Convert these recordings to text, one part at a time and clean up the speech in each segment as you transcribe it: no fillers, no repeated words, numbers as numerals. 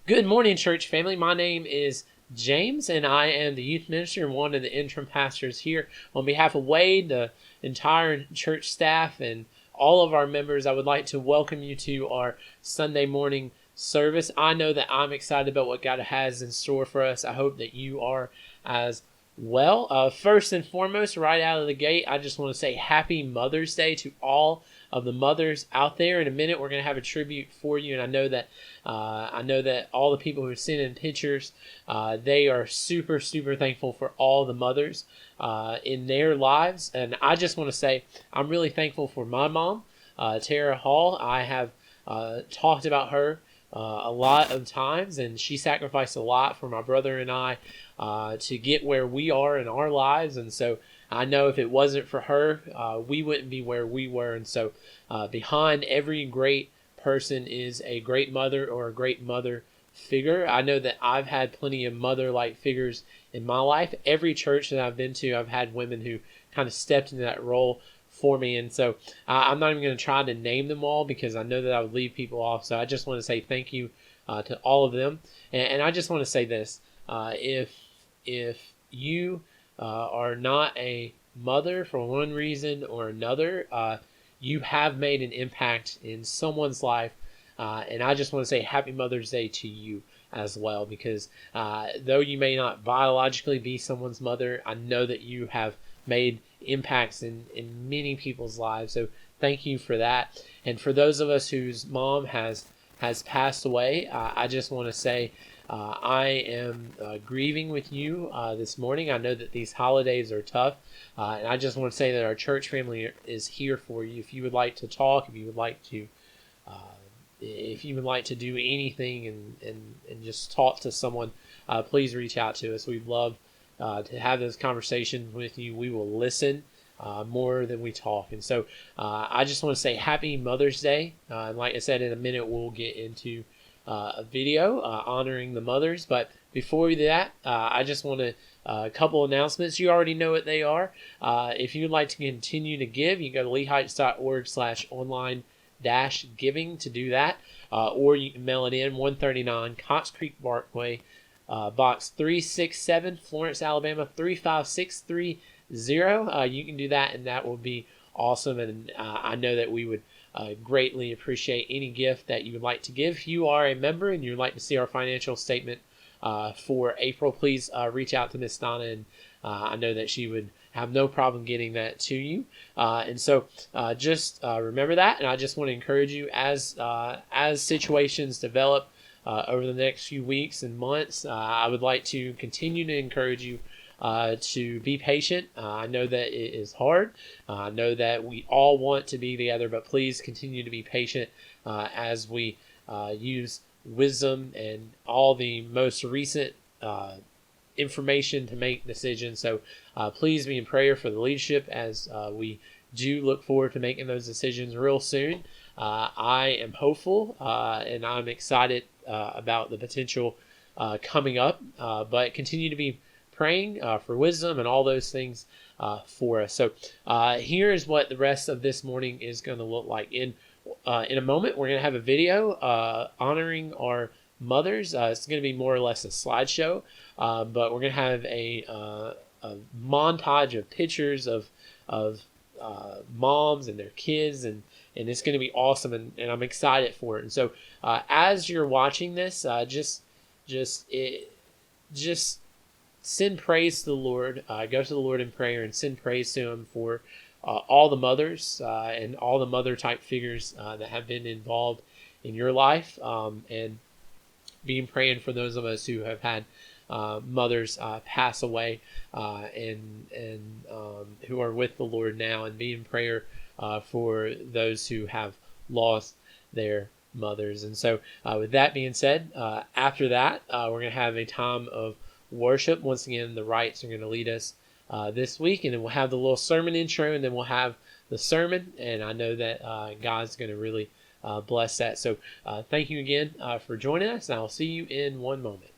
Good morning, church family. My name is James, and I am the youth minister and one of the interim pastors here. On behalf of Wade, the entire church staff, and all of our members, I would like to welcome you to our Sunday morning service. I know that I'm excited about what God has in store for us. I hope that you are as well. First and foremost, right out of the gate, I just want to say Happy Mother's Day to all of the mothers out there. In a minute, we're going to have a tribute for you, and I know that all the people who are sending pictures, they are super, super thankful for all the mothers in their lives. And I just want to say I'm really thankful for my mom, Tara Hall. I have talked about her a lot of times, and she sacrificed a lot for my brother and I to get where we are in our lives. And so I know if it wasn't for her, we wouldn't be where we were. And so behind every great person is a great mother or a great mother figure. I know that I've had plenty of mother-like figures in my life. Every church that I've been to, I've had women who kind of stepped into that role for me. And so I'm not even going to try to name them all because I know that I would leave people off. So I just want to say thank you to all of them. And I just want to say this. If you are not a mother for one reason or another, you have made an impact in someone's life. And I just want to say Happy Mother's Day to you as well, because though you may not biologically be someone's mother, I know that you have made impacts in many people's lives. So thank you for that. And for those of us whose mom has passed away, I just want to say I am grieving with you this morning. I know that these holidays are tough, and I just want to say that our church family is here for you. If you would like to talk, if you would like to do anything and just talk to someone, please reach out to us. We'd love to have those conversations with you. We will listen more than we talk. And so I just want to say Happy Mother's Day. And like I said, in a minute we'll get into a video honoring the mothers. But before we do that, I just want to a couple announcements. You already know what they are. If you'd like to continue to give, you can go to lehights.org/online-giving to do that, or you can mail it in 139 Cox Creek Parkway, Box 367, Florence, Alabama 35630. You can do that, and that will be awesome. And I know that we would greatly appreciate any gift that you would like to give. If you are a member and you'd like to see our financial statement for April, please reach out to Miss Donna, and I know that she would have no problem getting that to you. And so just remember that. And I just want to encourage you as situations develop over the next few weeks and months, I would like to continue to encourage you to be patient. I know that it is hard. I know that we all want to be together, but please continue to be patient as we use wisdom and all the most recent information to make decisions. So please be in prayer for the leadership as we do look forward to making those decisions real soon. I am hopeful and I'm excited about the potential coming up, but continue to be praying for wisdom and all those things for us. So here is what the rest of this morning is going to look like. In a moment, we're going to have a video honoring our mothers. It's going to be more or less a slideshow, but we're going to have a montage of pictures of moms and their kids, and it's going to be awesome, and I'm excited for it. And so as you're watching this, just send praise to the Lord. Go to the Lord in prayer and send praise to Him for all the mothers and all the mother-type figures that have been involved in your life, and being praying for those of us who have had mothers pass away and who are with the Lord now, and be in prayer for those who have lost their mothers. And so with that being said, after that, we're going to have a time of worship. Once again, the Wrights are going to lead us this week, and then we'll have the little sermon intro, and then we'll have the sermon, and I know that God's going to really bless that. So thank you again for joining us, and I'll see you in one moment.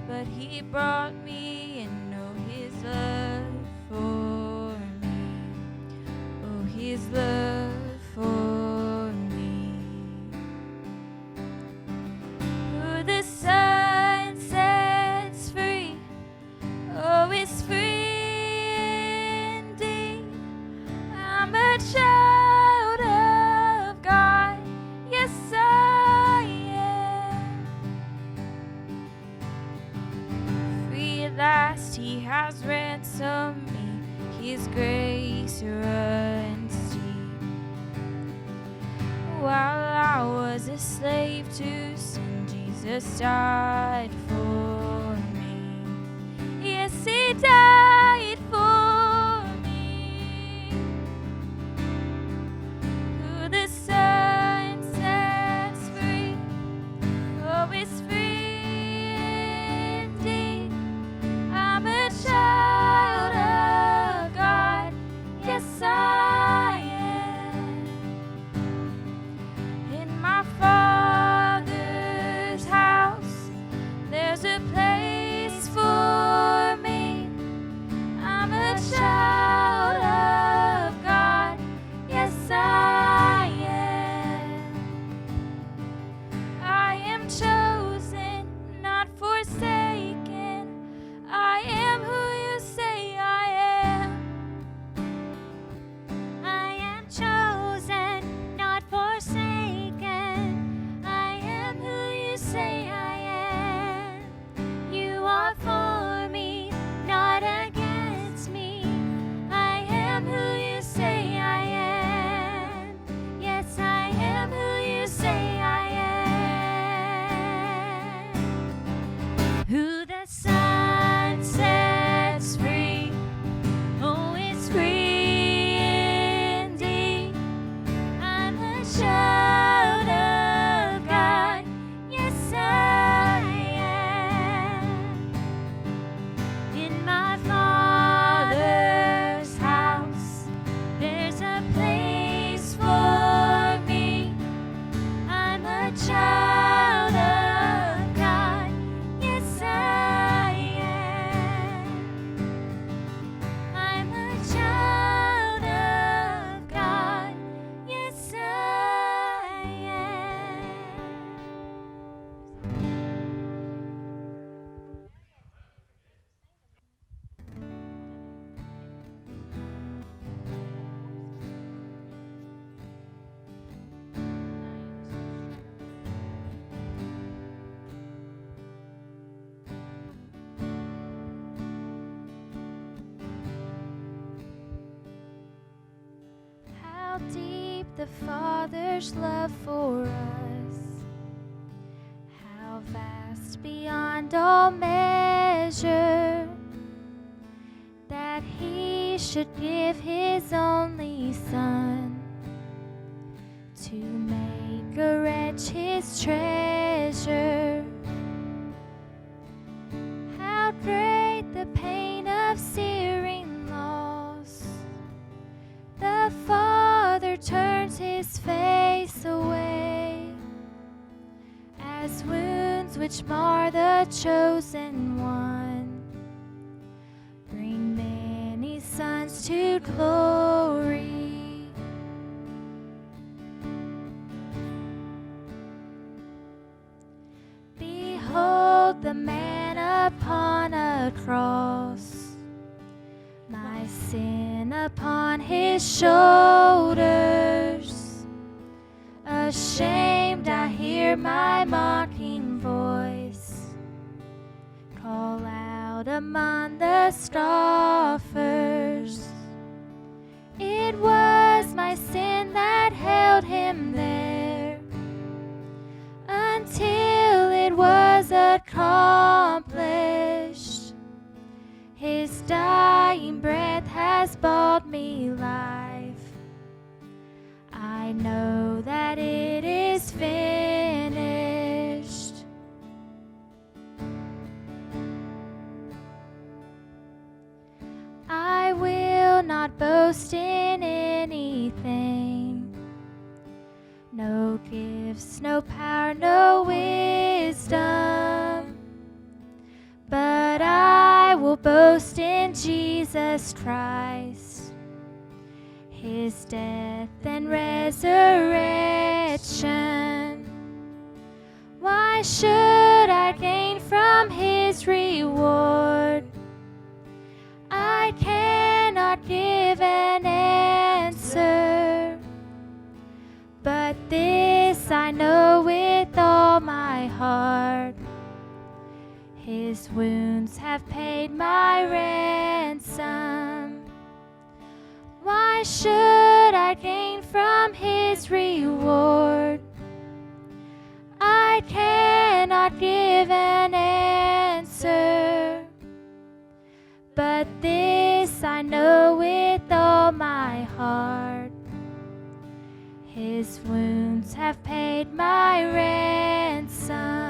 but he brought me and know his love for me. Oh, his love for me. Who the Son sets free, oh, is free indeed. I'm a child of God, yes I am. Free at last, he has ransomed me, his grace runs deep. While I was a slave to sin, Jesus died for me. Yes, he died for me. Who the Son sets free, oh, is free indeed. I'm a child of God, yes I am. In my Father's house, there's a place for me. I'm a child of God, yes I am. I am chosen, not forsaken. I am who you say I am. I am chosen, not forsaken. I am who you say I am. You are for me, not against me. I am who you say I am. Yes, I am who you say I am. Who the Son sets free, oh, is free indeed. I'm a child of God, yes I am. In my Father's house, there's a place for me. I'm a child of God, yes I am. I'm a child of God, yes I am. How deep the Father's love for us, how vast beyond all measure, that he should give his only Son to make a wretch his treasure. How great the pain of searing loss, the Father turns his face away, as wounds which mar the chosen one bring many sons to glory. Behold the man upon a cross, my sin upon his shoulders. Ashamed, I hear my mocking voice call out among the scoffers. It was my sin that held him there until it was accomplished. His dying breath has bought me life. I know that it is finished. I will not boast in anything, no gifts, no power, no wisdom, boast in Jesus Christ, his death and resurrection. Why should I gain from his reward? I cannot give an answer, but this I know with all my heart: his wounds have paid my ransom. Why should I gain from his reward? I cannot give an answer, but this I know with all my heart: his wounds have paid my ransom.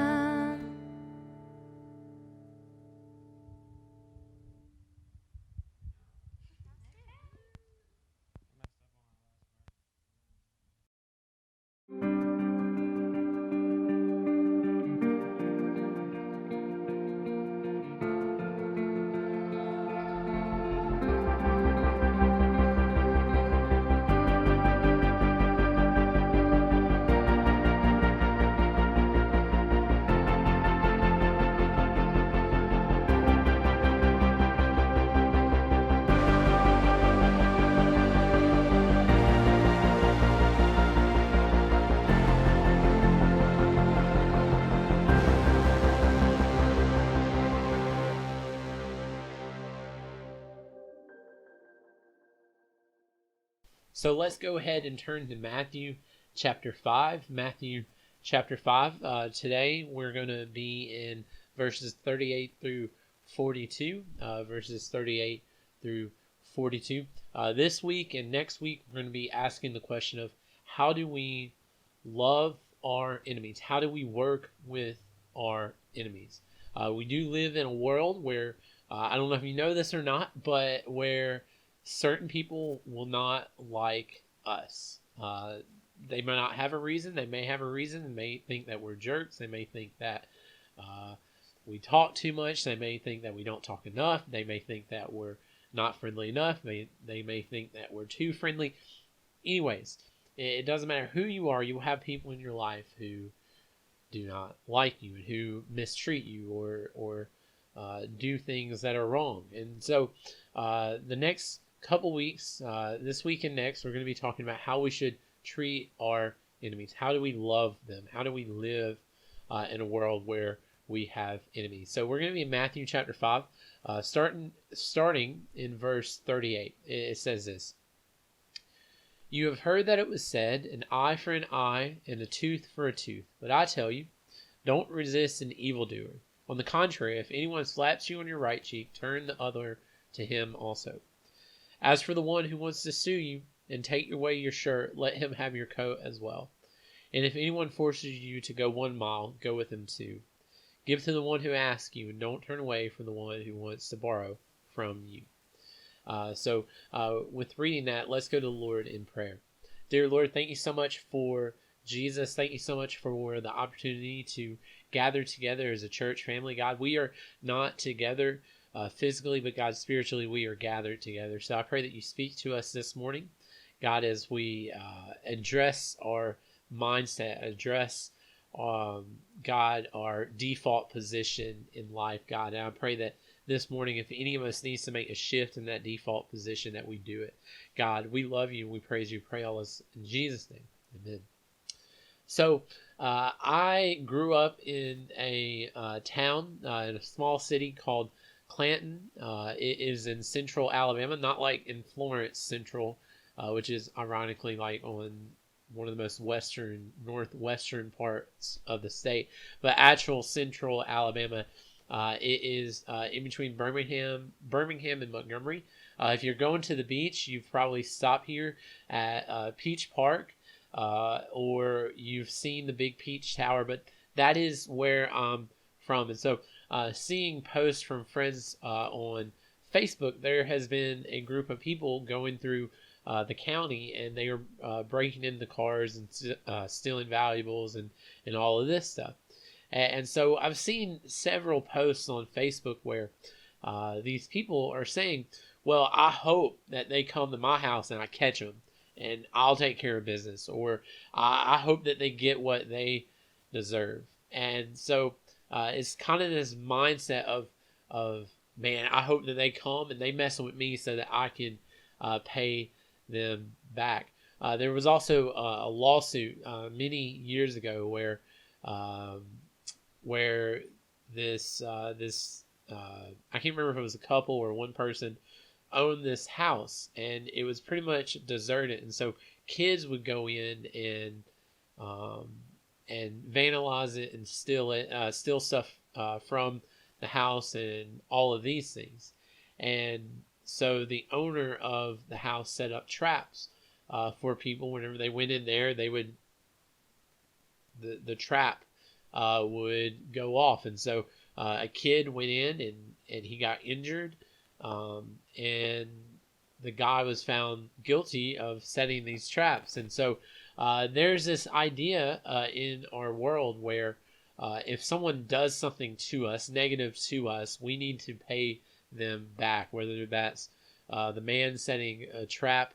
So let's go ahead and turn to Matthew chapter 5. Matthew chapter 5. Today we're going to be in verses 38 through 42. Verses 38 through 42. This week and next week we're going to be asking the question of how do we love our enemies? How do we work with our enemies? We do live in a world where, I don't know if you know this or not, but where certain people will not like us. They may not have a reason. They may have a reason. They may think that we're jerks. They may think that we talk too much. They may think that we don't talk enough. They may think that we're not friendly enough. They may think that we're too friendly. Anyways, it doesn't matter who you are. You will have people in your life who do not like you and who mistreat you or do things that are wrong. And so the next couple weeks, this week and next, we're going to be talking about how we should treat our enemies. How do we love them? How do we live in a world where we have enemies? So we're going to be in Matthew chapter 5, starting in verse 38. It says this: "You have heard that it was said, an eye for an eye and a tooth for a tooth. But I tell you, don't resist an evildoer. On the contrary, if anyone slaps you on your right cheek, turn the other to him also. As for the one who wants to sue you and take away your shirt, let him have your coat as well. And if anyone forces you to go 1 mile, go with him 2. Give to the one who asks you, and don't turn away from the one who wants to borrow from you." So with reading that, let's go to the Lord in prayer. Dear Lord, thank you so much for Jesus. Thank you so much for the opportunity to gather together as a church family. God, we are not together physically, but God, spiritually, we are gathered together. So I pray that you speak to us this morning, God, as we address our mindset, address, God, our default position in life, God. And I pray that this morning, if any of us needs to make a shift in that default position, that we do it. God, we love you and we praise you. Pray all this in Jesus' name. Amen. So I grew up in a town, in a small city called Clanton. It is in central Alabama, not like in Florence Central, which is ironically like on one of the most northwestern parts of the state, but actual central Alabama. It is in between Birmingham and Montgomery. If you're going to the beach, you've probably stopped here at Peach Park, or you've seen the big Peach Tower, but that is where I'm from. And so seeing posts from friends on Facebook, there has been a group of people going through the county, and they are breaking into cars and stealing valuables and all of this stuff. And so I've seen several posts on Facebook where these people are saying, well, I hope that they come to my house and I catch them and I'll take care of business, or I hope that they get what they deserve. And so it's kind of this mindset of man, I hope that they come and they mess with me so that I can pay them back. There was also a lawsuit many years ago where this I can't remember if it was a couple or one person owned this house, and it was pretty much deserted, and so kids would go in and vandalize it and steal stuff from the house and all of these things. And so the owner of the house set up traps for people. Whenever they went in there, they would the trap would go off, and so a kid went in and he got injured, and the guy was found guilty of setting these traps. And so there's this idea in our world where if someone does something to us, negative to us, we need to pay them back, whether that's the man setting a trap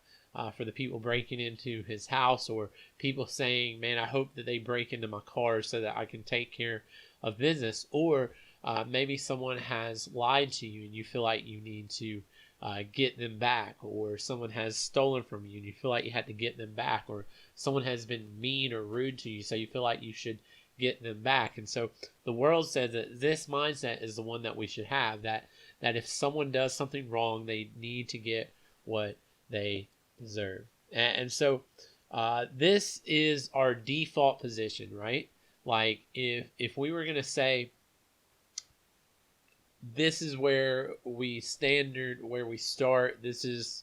for the people breaking into his house, or people saying, man, I hope that they break into my car so that I can take care of business, or maybe someone has lied to you and you feel like you need to get them back, or someone has stolen from you and you feel like you had to get them back, or someone has been mean or rude to you so you feel like you should get them back. And so the world says that this mindset is the one that we should have, that if someone does something wrong, they need to get what they deserve. And so this is our default position, right? Like if we were going to say, this is where we start, this is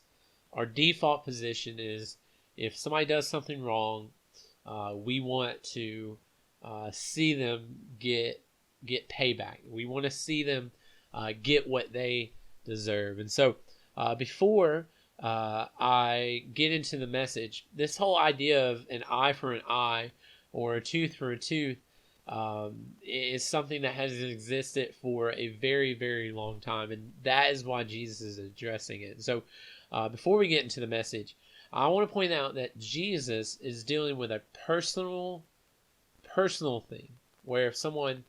our default position, is if somebody does something wrong, we want to see them get payback. We want to see them get what they deserve. And so before I get into the message, this whole idea of an eye for an eye or a tooth for a tooth is something that has existed for a very, very long time, and that is why Jesus is addressing it. So before we get into the message, I want to point out that Jesus is dealing with a personal thing, where if someone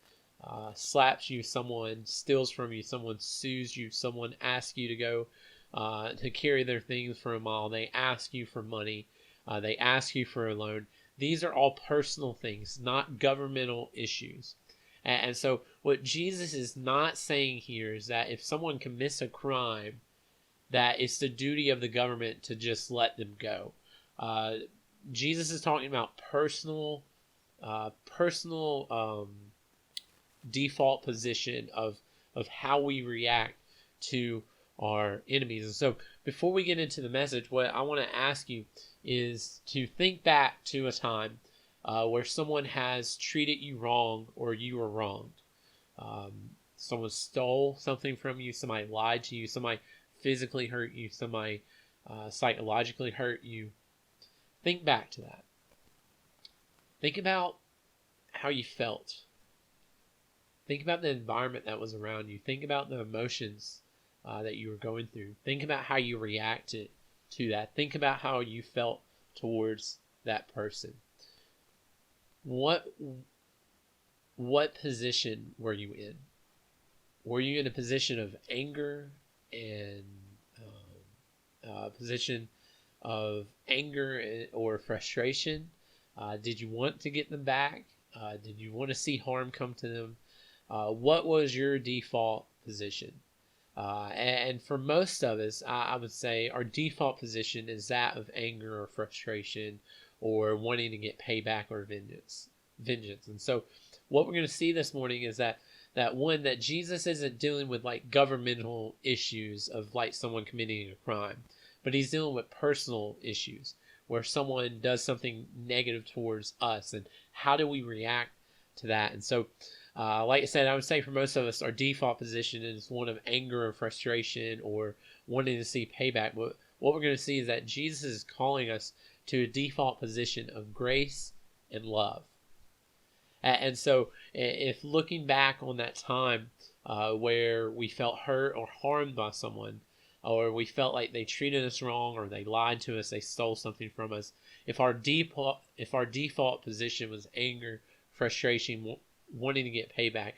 slaps you, someone steals from you, someone sues you, someone asks you to go to carry their things for a mile, they ask you for money, they ask you for a loan. These are all personal things, not governmental issues. And so what Jesus is not saying here is that if someone commits a crime, that it's the duty of the government to just let them go. Jesus is talking about personal default position of how we react to our enemies. And so before we get into the message, what I want to ask you is to think back to a time where someone has treated you wrong, or you were wronged. Someone stole something from you, somebody lied to you, somebody physically hurt you, somebody psychologically hurt you. Think back to that. Think about how you felt. Think about the environment that was around you. Think about the emotions that you were going through. Think about how you reacted to that. Think about how you felt towards that person. What position were you in? Were you in a position of anger and position of anger or frustration? Did you want to get them back? Did you want to see harm come to them? What was your default position? And for most of us, I would say our default position is that of anger or frustration, or wanting to get payback or vengeance. And so what we're going to see this morning is that Jesus isn't dealing with like governmental issues of like someone committing a crime, but he's dealing with personal issues where someone does something negative towards us, and how do we react to that? And so like I said, I would say for most of us, our default position is one of anger or frustration or wanting to see payback. But what we're going to see is that Jesus is calling us to a default position of grace and love. And so if looking back on that time where we felt hurt or harmed by someone, or we felt like they treated us wrong, or they lied to us, they stole something from us. If our default position was anger, frustration, wanting to get payback,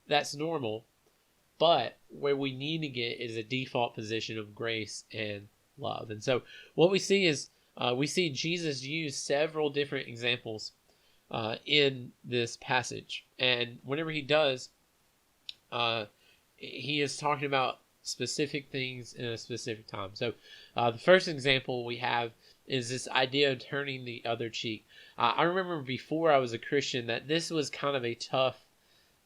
that's normal. But where we need to get is a default position of grace and love. And so what we see is we see Jesus use several different examples in this passage. And whenever he does, he is talking about specific things in a specific time. So the first example we have is this idea of turning the other cheek. I remember before I was a Christian that this was kind of a tough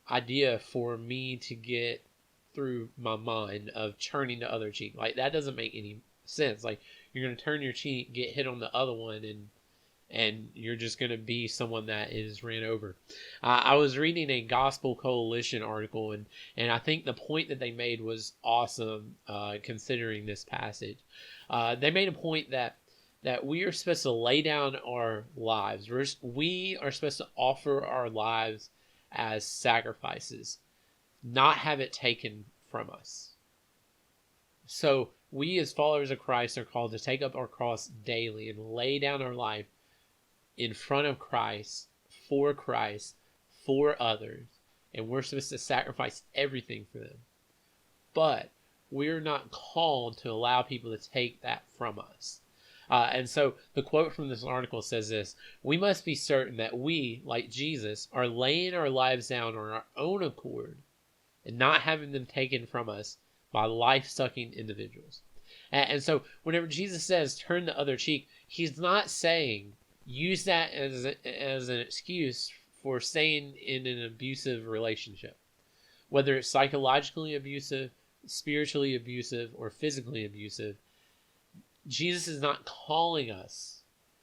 idea for me to get through my mind, of turning the other cheek. Like, that doesn't make any sense. Like, you're going to turn your cheek, get hit on the other one, and you're just going to be someone that is ran over. I was reading a Gospel Coalition article, and I think the point that they made was awesome, considering this passage. They made a point that we are supposed to lay down our lives. We are supposed to offer our lives as sacrifices, not have it taken from us. So we as followers of Christ are called to take up our cross daily and lay down our life in front of Christ, for others, and we're supposed to sacrifice everything for them. But we're not called to allow people to take that from us. And so the quote from this article says this: "We must be certain that we, like Jesus, are laying our lives down on our own accord and not having them taken from us by life-sucking individuals." And so whenever Jesus says turn the other cheek, he's not saying use that as an excuse for staying in an abusive relationship, whether it's psychologically abusive, spiritually abusive, or physically abusive. Jesus is not calling us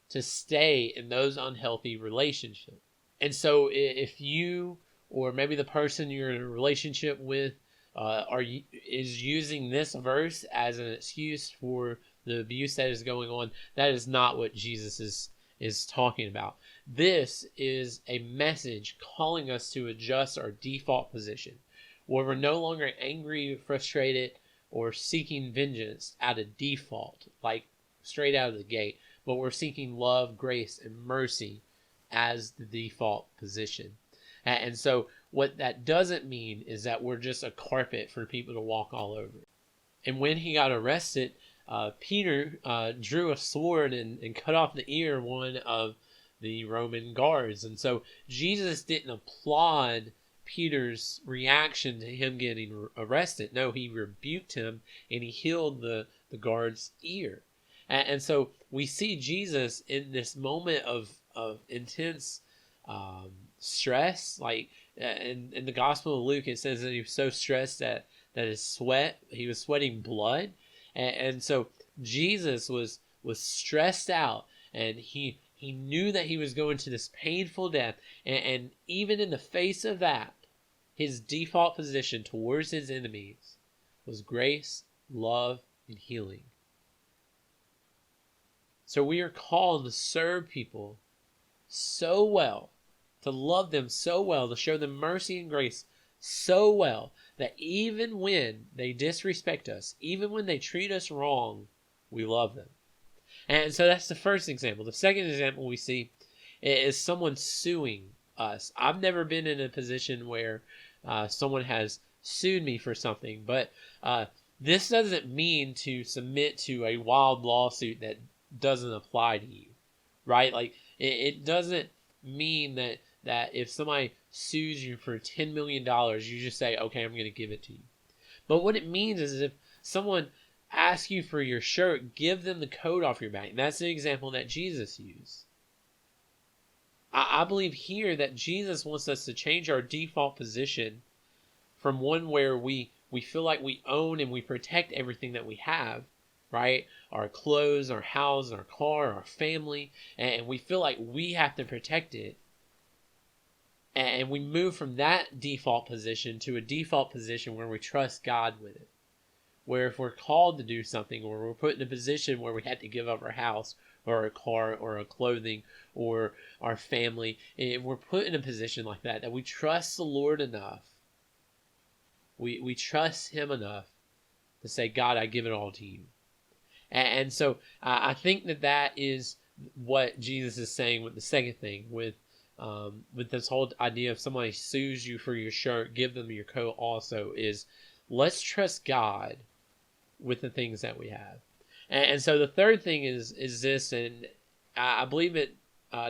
to stay in those unhealthy relationships. And so if you, or maybe the person you're in a relationship with, is using this verse as an excuse for the abuse that is going on, that is not what Jesus is talking about. This is a message calling us to adjust our default position, where we're no longer angry, frustrated, or seeking vengeance out of default, like straight out of the gate, but we're seeking love, grace, and mercy as the default position. And so what that doesn't mean is that we're just a carpet for people to walk all over. And when he got arrested, Peter drew a sword and cut off the ear of one of the Roman guards. And so Jesus didn't applaud Peter's reaction to him getting arrested. No, he rebuked him and he healed the guard's ear. And so we see Jesus in this moment of intense stress. Like in the Gospel of Luke, it says that he was so stressed that he was sweating blood. And so Jesus was stressed out, and he knew that he was going to this painful death. And even in the face of that, his default position towards his enemies was grace, love, and healing. So we are called to serve people so well, to love them so well, to show them mercy and grace so well, that even when they disrespect us, even when they treat us wrong, we love them. And so that's the first example. The second example we see is someone suing us. I've never been in a position where someone has sued me for something, but this doesn't mean to submit to a wild lawsuit that doesn't apply to you, right? Like it doesn't mean that if somebody sues you for $10 million, you just say, okay, I'm going to give it to you. But what it means is if someone asks you for your shirt, give them the coat off your back. And that's the example that Jesus used. I believe here that Jesus wants us to change our default position from one where we feel like we own and we protect everything that we have, right? Our clothes, our house, our car, our family, and we feel like we have to protect it. And we move from that default position to a default position where we trust God with it. Where if we're called to do something, or we're put in a position where we have to give up our house or our car or our clothing or our family, and we're put in a position like that we trust the Lord enough we trust him enough to say, God, I give it all to you. And so I think that is what Jesus is saying with the second thing, with this whole idea of somebody sues you for your shirt, give them your coat also, is let's trust God with the things that we have. And so the third thing is this, and I believe it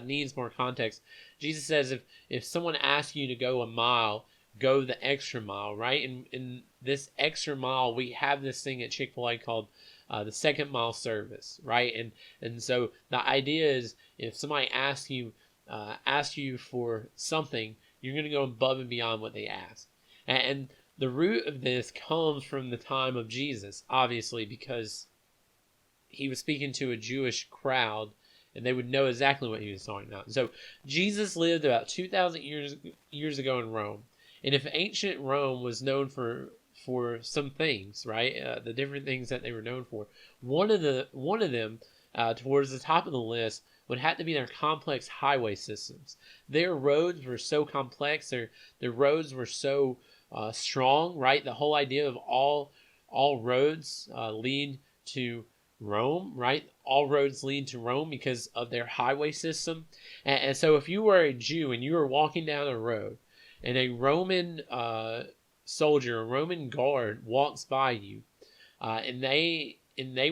needs more context. Jesus says if someone asks you to go a mile, go the extra mile, right? In this extra mile, we have this thing at Chick-fil-A called the second mile service, right? And so the idea is if somebody asks you for something, you're going to go above and beyond what they ask. And the root of this comes from the time of Jesus, obviously, because he was speaking to a Jewish crowd, and they would know exactly what he was talking about. So Jesus lived about 2,000 years ago in Rome, and if ancient Rome was known for some things, right, the different things that they were known for, one of them towards the top of the list would have to be their complex highway systems. Their roads were so complex, their roads were so strong, right? The whole idea of all roads lead to Rome, right? All roads lead to Rome because of their highway system. And so if you were a Jew and you were walking down a road and a Roman soldier, a Roman guard walks by you, and they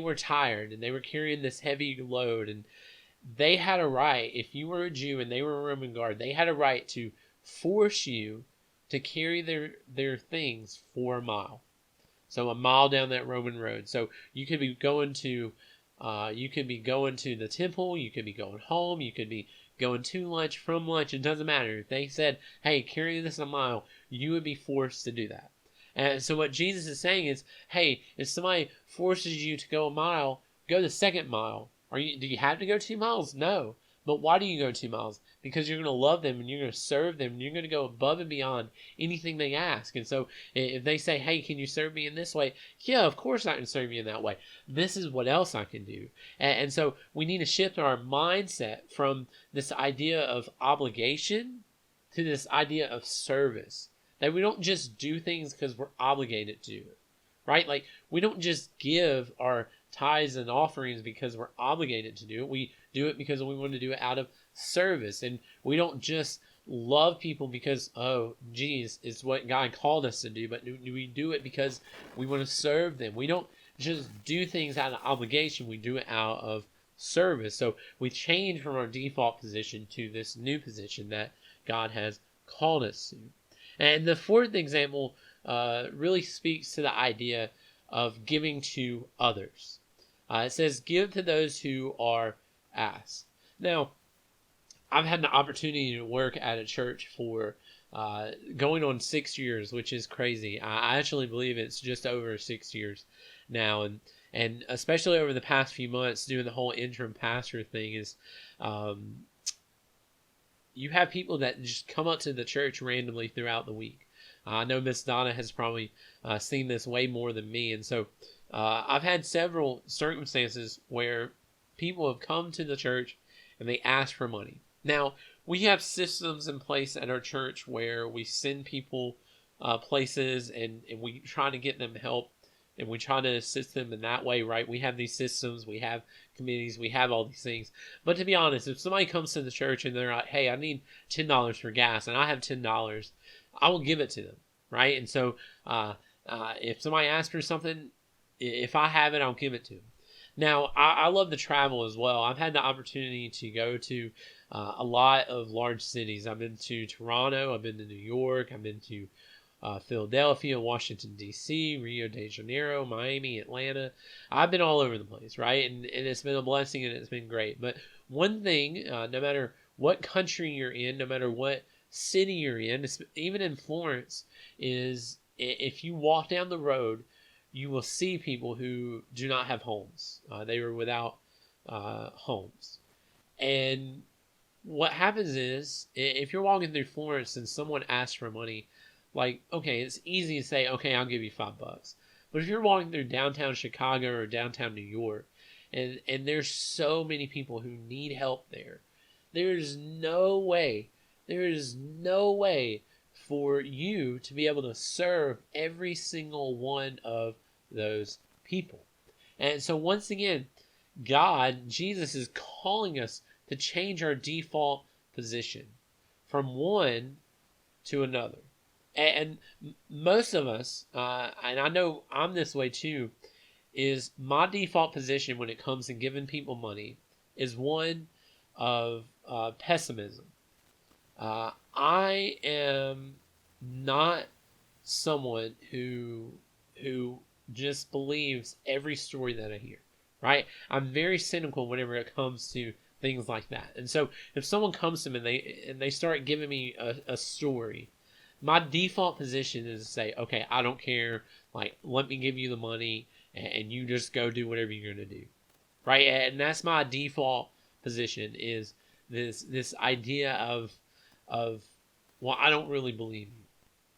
were tired and they were carrying this heavy load, and they had a right, if you were a Jew and they were a Roman guard, they had a right to force you to carry their things for a mile. So a mile down that Roman road. So you could be going to the temple, you could be going home, you could be going to lunch, from lunch, it doesn't matter. If they said, hey, carry this a mile, you would be forced to do that. And so what Jesus is saying is, hey, if somebody forces you to go a mile, go the second mile. Do you have to go 2 miles? No. But why do you go 2 miles? Because you're going to love them and you're going to serve them and you're going to go above and beyond anything they ask. And so if they say, hey, can you serve me in this way? Yeah, of course I can serve you in that way. This is what else I can do. And so we need to shift our mindset from this idea of obligation to this idea of service. That we don't just do things because we're obligated to do it. Right? Like, we don't just give our tithes and offerings because we're obligated to do it. We do it because we want to do it out of service. And we don't just love people because, oh, geez, it's what God called us to do, but do we do it because we want to serve them? We don't just do things out of obligation. We do it out of service. So we change from our default position to this new position that God has called us to. And the fourth example really speaks to the idea of giving to others. It says, give to those who are asked. Now, I've had the opportunity to work at a church for going on 6 years, which is crazy. I actually believe it's just over 6 years now. And especially over the past few months, doing the whole interim pastor thing is, you have people that just come up to the church randomly throughout the week. I know Miss Donna has probably seen this way more than me. And so I've had several circumstances where people have come to the church and they ask for money. Now, we have systems in place at our church where we send people places and we try to get them help and we try to assist them in that way, right? We have these systems, we have committees, we have all these things. But to be honest, if somebody comes to the church and they're like, hey, I need $10 for gas, and I have $10, I will give it to them, right? And so if somebody asks for something, if I have it, I'll give it to them. Now, I love to travel as well. I've had the opportunity to go to a lot of large cities. I've been to Toronto, I've been to New York, I've been to Philadelphia, Washington, D.C., Rio de Janeiro, Miami, Atlanta. I've been all over the place, right? And it's been a blessing and it's been great. But one thing, no matter what country you're in, no matter what city you're in, even in Florence, is if you walk down the road, you will see people who do not have homes. They were without homes. And what happens is, if you're walking through Florence and someone asks for money, like, okay, it's easy to say, okay, I'll give you $5. But if you're walking through downtown Chicago or downtown New York, and there's so many people who need help there, there is no way for you to be able to serve every single one of those people. And so once again, Jesus is calling us to change our default position from one to another. And most of us, and I know I'm this way too, is my default position when it comes to giving people money is one of pessimism. I am not someone who just believes every story that I hear, right? I'm very cynical whenever it comes to things like that. And so if someone comes to me and they start giving me a story, my default position is to say, okay, I don't care. Like, let me give you the money and you just go do whatever you're going to do, right? And that's my default position, is this idea of well, I don't really believe you,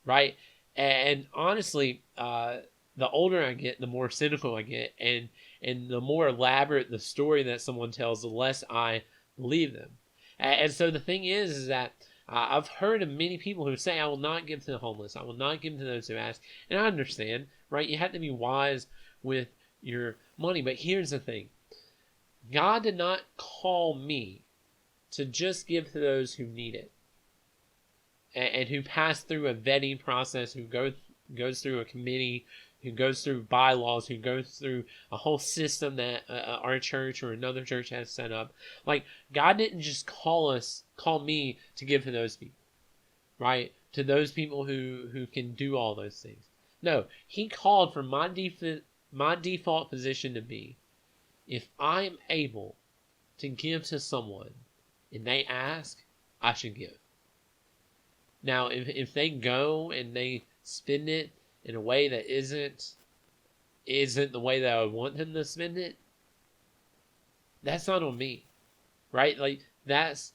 right? And honestly, the older I get, the more cynical I get, and the more elaborate the story that someone tells, the less I believe them. And so the thing is that I've heard of many people who say, I will not give to the homeless, I will not give to those who ask. And I understand, right? You have to be wise with your money. But here's the thing. God did not call me to just give to those who need it, and who pass through a vetting process, who goes through a committee, who goes through bylaws, who goes through a whole system that our church or another church has set up. Like, God didn't just call me to give to those people, right? To those people who can do all those things. No, He called for my default position to be, if I'm able to give to someone and they ask, I should give. Now, if they go and they spend it in a way that isn't the way that I would want them to spend it, that's not on me, right? Like, that's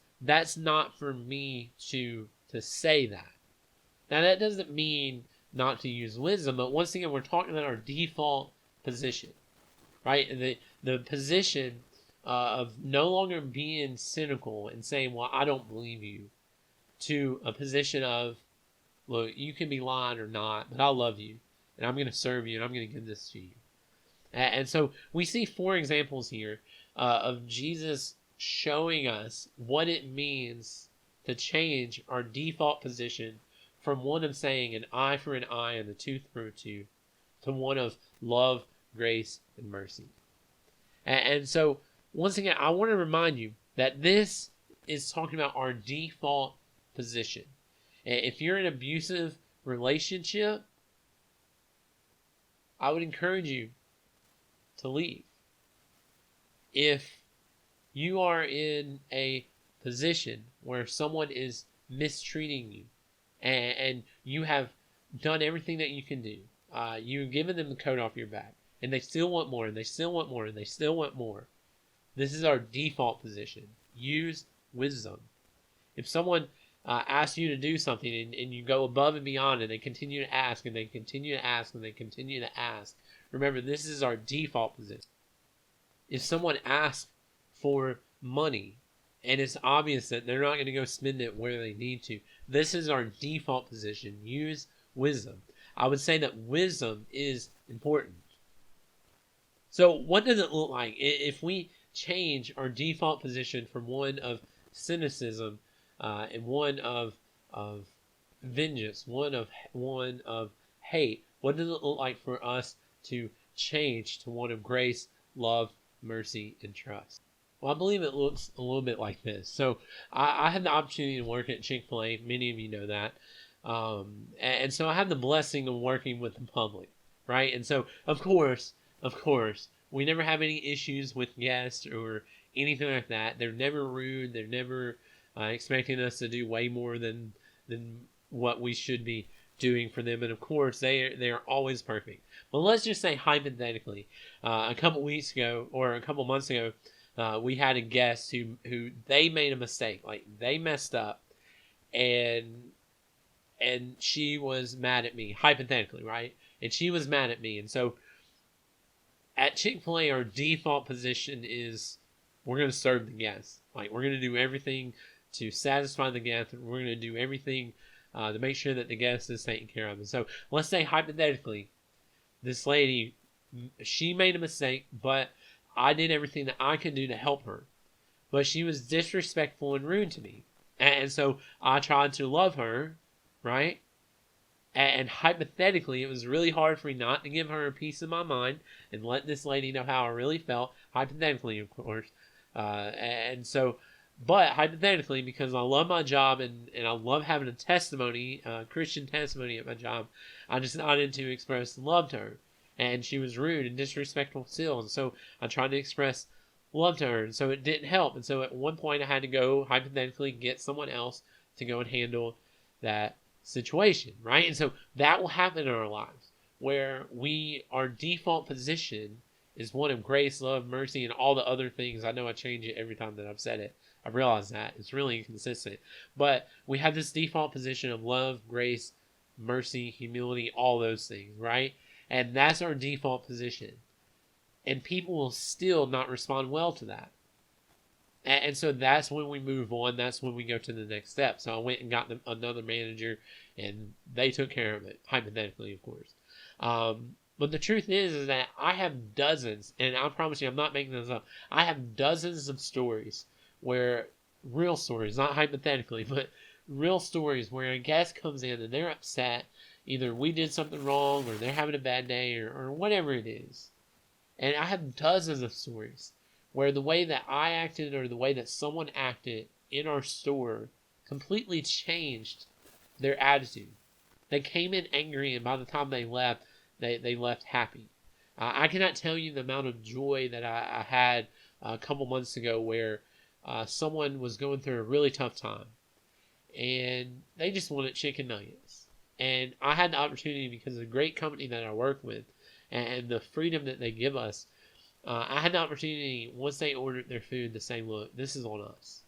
not for me to say that. Now, that doesn't mean not to use wisdom, but once again, we're talking about our default position, right? The position of no longer being cynical and saying, well, I don't believe you, to a position of, look, you can be lying or not, but I love you, and I'm going to serve you, and I'm going to give this to you. And so we see 4 examples here of Jesus showing us what it means to change our default position from one of saying an eye for an eye and a tooth for a tooth to one of love, grace, and mercy. And so, once again, I want to remind you that this is talking about our default position. If you're in an abusive relationship, I would encourage you to leave. If you are in a position where someone is mistreating you and you have done everything that you can do, you've given them the coat off your back, and they still want more, and they still want more, and they still want more, this is our default position. Use wisdom. If someone asks you to do something and you go above and beyond, and they continue to ask, and they continue to ask, and they continue to ask, remember, this is our default position. If someone asks for money and it's obvious that they're not going to go spend it where they need to, this is our default position. Use wisdom. I would say that wisdom is important. So what does it look like if we change our default position from one of cynicism and one of vengeance, one of hate? What does it look like for us to change to one of grace, love, mercy, and trust? Well, I believe it looks a little bit like this. So I had the opportunity to work at Chick-fil-A. Many of you know that. And so I have the blessing of working with the public, right? And so, of course, we never have any issues with guests or anything like that. They're never rude. They're never expecting us to do way more than what we should be doing for them. And of course, they are always perfect. But let's just say hypothetically, a couple weeks ago or a couple months ago, we had a guest who they made a mistake. Like, they messed up, and she was mad at me, hypothetically, right? And she was mad at me. And so at Chick-fil-A, our default position is we're going to serve the guests. Like, we're going to do everything to satisfy the guest. We're going to do everything to make sure that the guest is taken care of. And so let's say hypothetically, this lady, she made a mistake, but I did everything that I could do to help her. But she was disrespectful and rude to me. And so I tried to love her, right? And hypothetically, it was really hard for me not to give her a piece of my mind and let this lady know how I really felt. Hypothetically, of course. But hypothetically, because I love my job and I love having a testimony, Christian testimony at my job, I decided to express love to her. And she was rude and disrespectful still. And so I tried to express love to her. And so it didn't help. And so at one point I had to go, hypothetically, get someone else to go and handle that situation, right? And so that will happen in our lives where our default position is one of grace, love, mercy, and all the other things. I know I change it every time that I've said it. I realize that. It's really inconsistent. But we have this default position of love, grace, mercy, humility, all those things, right? And that's our default position. And people will still not respond well to that. And so that's when we move on. That's when we go to the next step. So I went and got another manager, and they took care of it, hypothetically, of course. But the truth is that I have dozens, and I promise you, I'm not making this up. I have dozens of stories where, real stories, not hypothetically, but real stories where a guest comes in and they're upset. Either we did something wrong, or they're having a bad day, or whatever it is. And I have dozens of stories where the way that I acted or the way that someone acted in our store completely changed their attitude. They came in angry, and by the time they left, they left happy. I cannot tell you the amount of joy that I had a couple months ago where someone was going through a really tough time, and they just wanted chicken nuggets. And I had the opportunity, because of the great company that I work with and the freedom that they give us, I had the opportunity, once they ordered their food, to say, look, this is on us.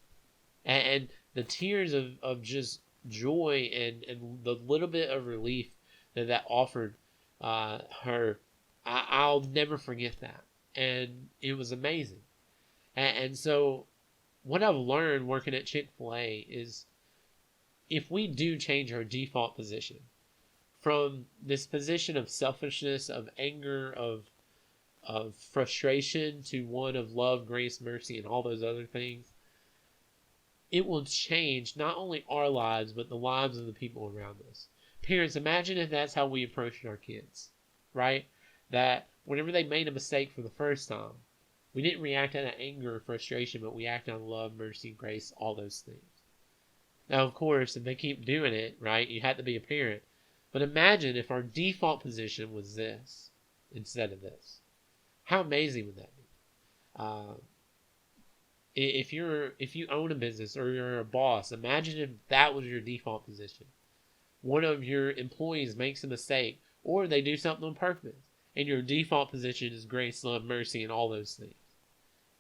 And the tears of just joy and the little bit of relief that offered her, I'll never forget that. And it was amazing. And so what I've learned working at Chick-fil-A is, if we do change our default position from this position of selfishness, of anger, of frustration, to one of love, grace, mercy, and all those other things, it will change not only our lives, but the lives of the people around us. Parents, imagine if that's how we approached our kids, right? That whenever they made a mistake for the first time, we didn't react out of anger or frustration, but we acted on love, mercy, grace, all those things. Now, of course, if they keep doing it, right, you have to be a parent. But imagine if our default position was this instead of this. How amazing would that be? If you own a business or you're a boss, imagine if that was your default position. One of your employees makes a mistake, or they do something on purpose, and your default position is grace, love, mercy, and all those things,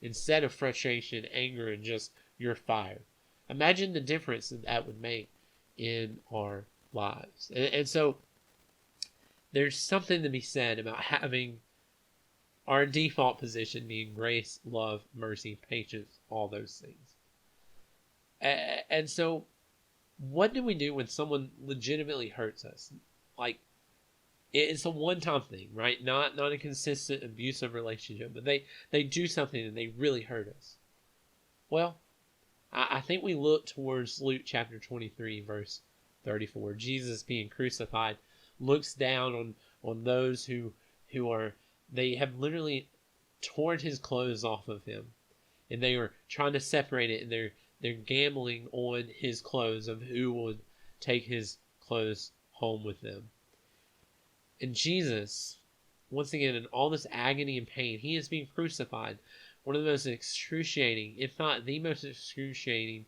instead of frustration, anger, and just you're fired. Imagine the difference that would make in our lives. And so there's something to be said about having our default position being grace, love, mercy, patience, all those things. And so what do we do when someone legitimately hurts us? Like, it's a one-time thing, right? Not a consistent abusive relationship, but they do something and they really hurt us. Well, I think we look towards Luke chapter 23, verse 34. Jesus, being crucified, looks down on those who they have literally torn his clothes off of him, and they are trying to separate it, and they're gambling on his clothes, of who would take his clothes home with them. And Jesus, once again, in all this agony and pain, he is being crucified. One of the most excruciating, if not the most excruciating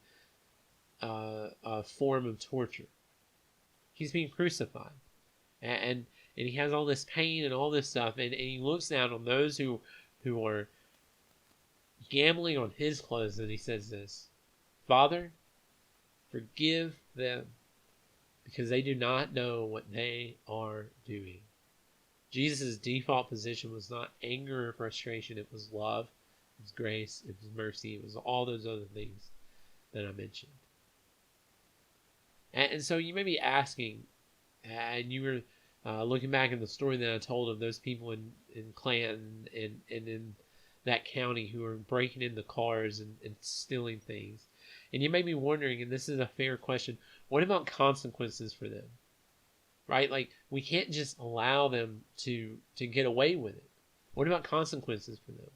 form of torture. He's being crucified. And he has all this pain and all this stuff. And he looks down on those who are gambling on his clothes, and he says this: Father, forgive them, because they do not know what they are doing. Jesus' default position was not anger or frustration. It was love. It was grace, it was mercy, it was all those other things that I mentioned. And And so you may be asking, and you were looking back at the story that I told of those people in Clanton and in that county who are breaking into cars and stealing things. And you may be wondering, and this is a fair question, what about consequences for them? Right? Like, we can't just allow them to get away with it. What about consequences for them?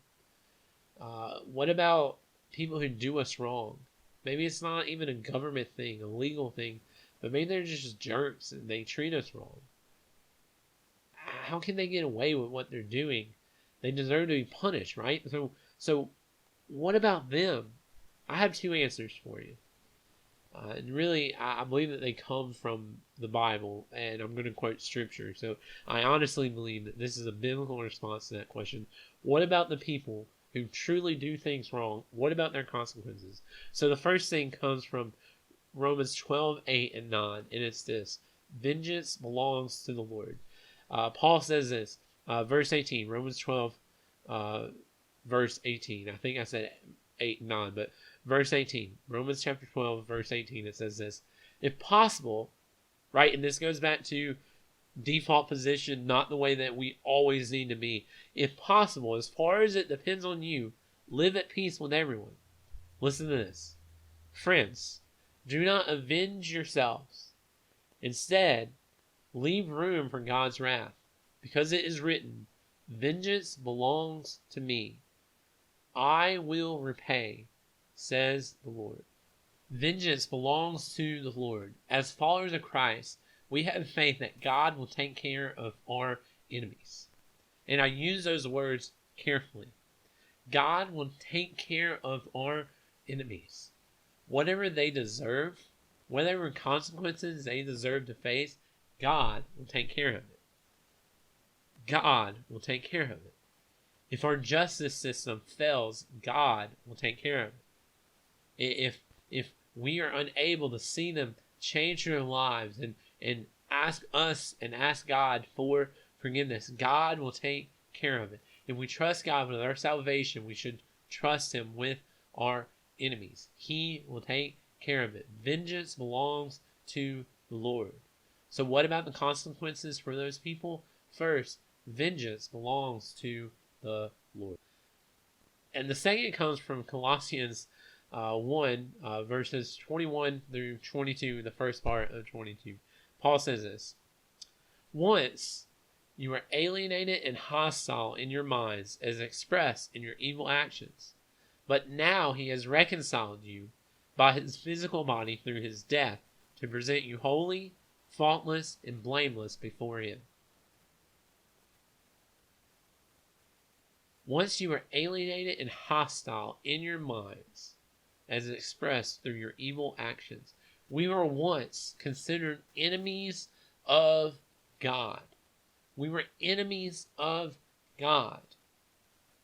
What about people who do us wrong? Maybe it's not even a government thing, a legal thing, but maybe they're just jerks and they treat us wrong. How can they get away with what they're doing? They deserve to be punished, right? So what about them? I have two answers for you. And really, I believe that they come from the Bible, and I'm going to quote scripture. So I honestly believe that this is a biblical response to that question. What about the people who truly do things wrong? What about their consequences? So the first thing comes from Romans 12:8 and 9, and it's this: vengeance belongs to the Lord. Paul says this, verse 18, Romans 12, verse 18. I think I said 8 and 9, but verse 18, Romans chapter 12, verse 18, it says this: if possible, right, and this goes back to default position, not the way that we always need to be. If possible, as far as it depends on you, live at peace with everyone. Listen to this. Friends, do not avenge yourselves. Instead, leave room for God's wrath, because it is written, vengeance belongs to me. I will repay, says the Lord. Vengeance belongs to the Lord. As followers of Christ, we have faith that God will take care of our enemies. And I use those words carefully. God will take care of our enemies. Whatever they deserve, whatever consequences they deserve to face, God will take care of it. God will take care of it. If our justice system fails, God will take care of it. If we are unable to see them change their lives and ask us and ask God for forgiveness, God will take care of it. If we trust God with our salvation, we should trust Him with our enemies. He will take care of it. Vengeance belongs to the Lord. So what about the consequences for those people? First, vengeance belongs to the Lord. And the second comes from Colossians 1, verses 21 through 22, the first part of 22. Paul says this: once you were alienated and hostile in your minds as expressed in your evil actions, but now He has reconciled you by His physical body through His death to present you holy, faultless, and blameless before Him. Once you were alienated and hostile in your minds, as expressed through your evil actions, we were once considered enemies of God. We were enemies of God.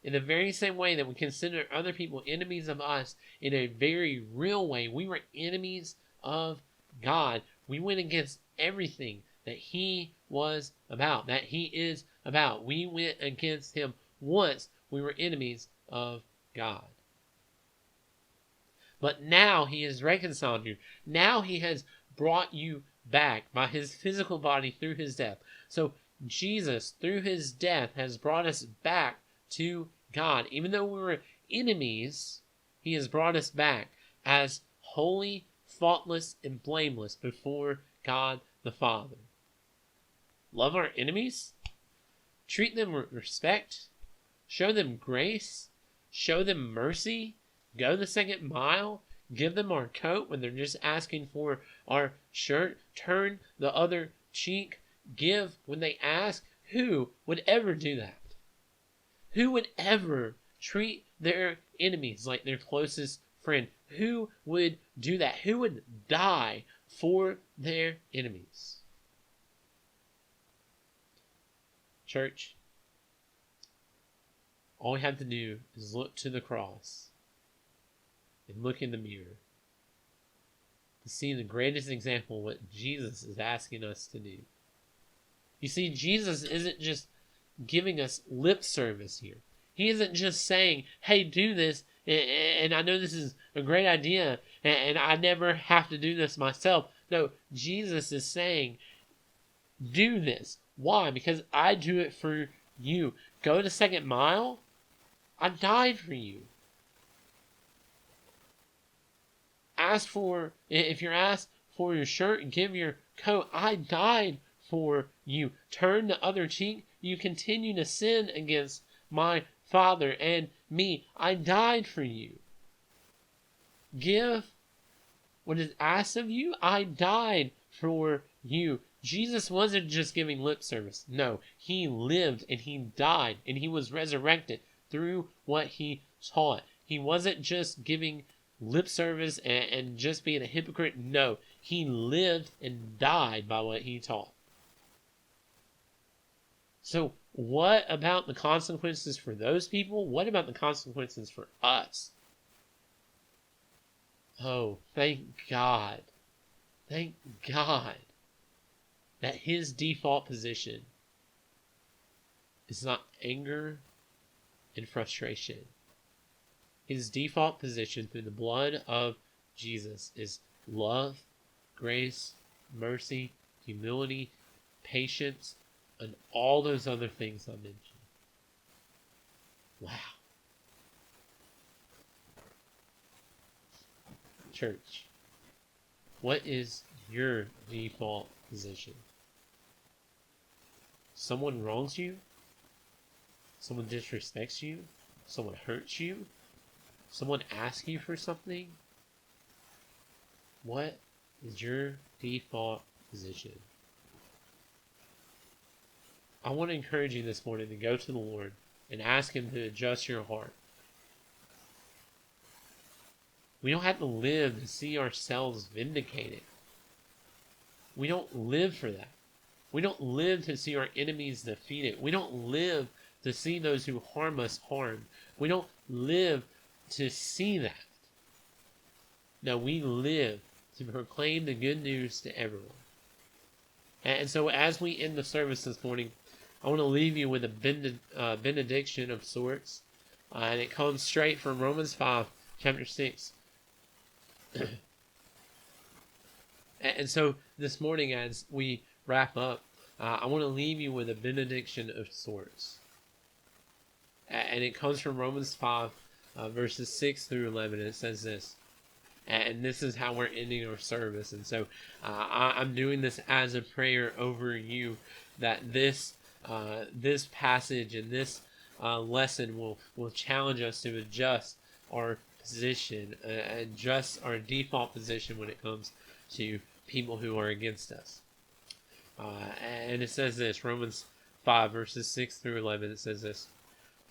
In the very same way that we consider other people enemies of us, in a very real way, we were enemies of God. We went against everything that He was about, that He is about. We went against Him once. We were enemies of God. But now He has reconciled you. Now He has brought you back by His physical body through His death. So Jesus, through His death, has brought us back to God. Even though we were enemies, He has brought us back as holy, faultless, and blameless before God the Father. Love our enemies. Treat them with respect. Show them grace. Show them mercy. Go the second mile. Give them our coat when they're just asking for our shirt. Turn the other cheek. Give when they ask. Who would ever do that? Who would ever treat their enemies like their closest friend? Who would do that? Who would die for their enemies? Church, all we have to do is look to the cross and look in the mirror to see the greatest example of what Jesus is asking us to do. You see, Jesus isn't just giving us lip service here. He isn't just saying, hey, do this, and I know this is a great idea, and I never have to do this myself. No, Jesus is saying, do this. Why? Because I do it for you. Go the second mile. I died for you. If you're asked for your shirt, give your coat. I died for you. Turn the other cheek. You continue to sin against my Father and me. I died for you. Give what is asked of you. I died for you. Jesus wasn't just giving lip service. No, he lived and he died and he was resurrected through what he taught. He wasn't just giving lip service and just being a hypocrite. No, he lived and died by what he taught. So what about the consequences for those people? What about the consequences for us? Oh, thank God. Thank God that his default position is not anger and frustration. His default position through the blood of Jesus is love, grace, mercy, humility, patience, and all those other things I mentioned. Wow. Church, what is your default position? Someone wrongs you? Someone disrespects you? Someone hurts you? Someone asks you for something? What is your default position? I want to encourage you this morning to go to the Lord and ask him to adjust your heart. We don't have to live to see ourselves vindicated. We don't live for that. We don't live to see our enemies defeated. We don't live to see those who harm us harmed. We don't live to see that. No, we live to proclaim the good news to everyone. And so as we end the service this morning, I want to leave you with a benediction of sorts. And it comes straight from Romans 5, chapter 6. And so this morning, as we wrap up, I want to leave you with a benediction of sorts. And it comes from Romans 5, verses 6 through 11. And it says this. And this is how we're ending our service. And so I'm doing this as a prayer over you, that this passage and this lesson will challenge us to adjust our position, adjust our default position when it comes to people who are against us. And it says this, Romans 5, verses 6 through 11, it says this.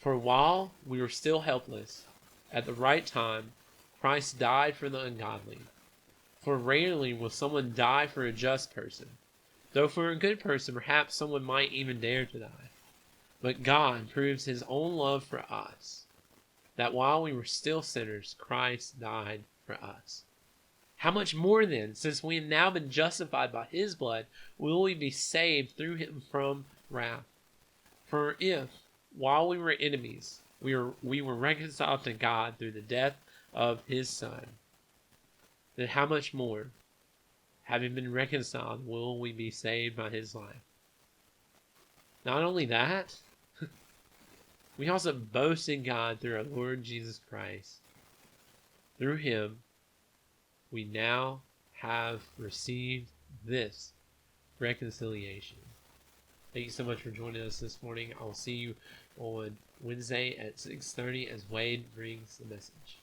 For while we were still helpless, at the right time, Christ died for the ungodly. For rarely will someone die for a just person, though for a good person perhaps someone might even dare to die. But God proves his own love for us, that while we were still sinners, Christ died for us. How much more then, since we have now been justified by his blood, will we be saved through him from wrath? For if, while we were enemies, we were reconciled to God through the death of his Son, then how much more, having been reconciled, will we be saved by his life? Not only that, we also boast in God through our Lord Jesus Christ. Through him, we now have received this reconciliation. Thank you so much for joining us this morning. I will see you on Wednesday at 6:30 as Wade brings the message.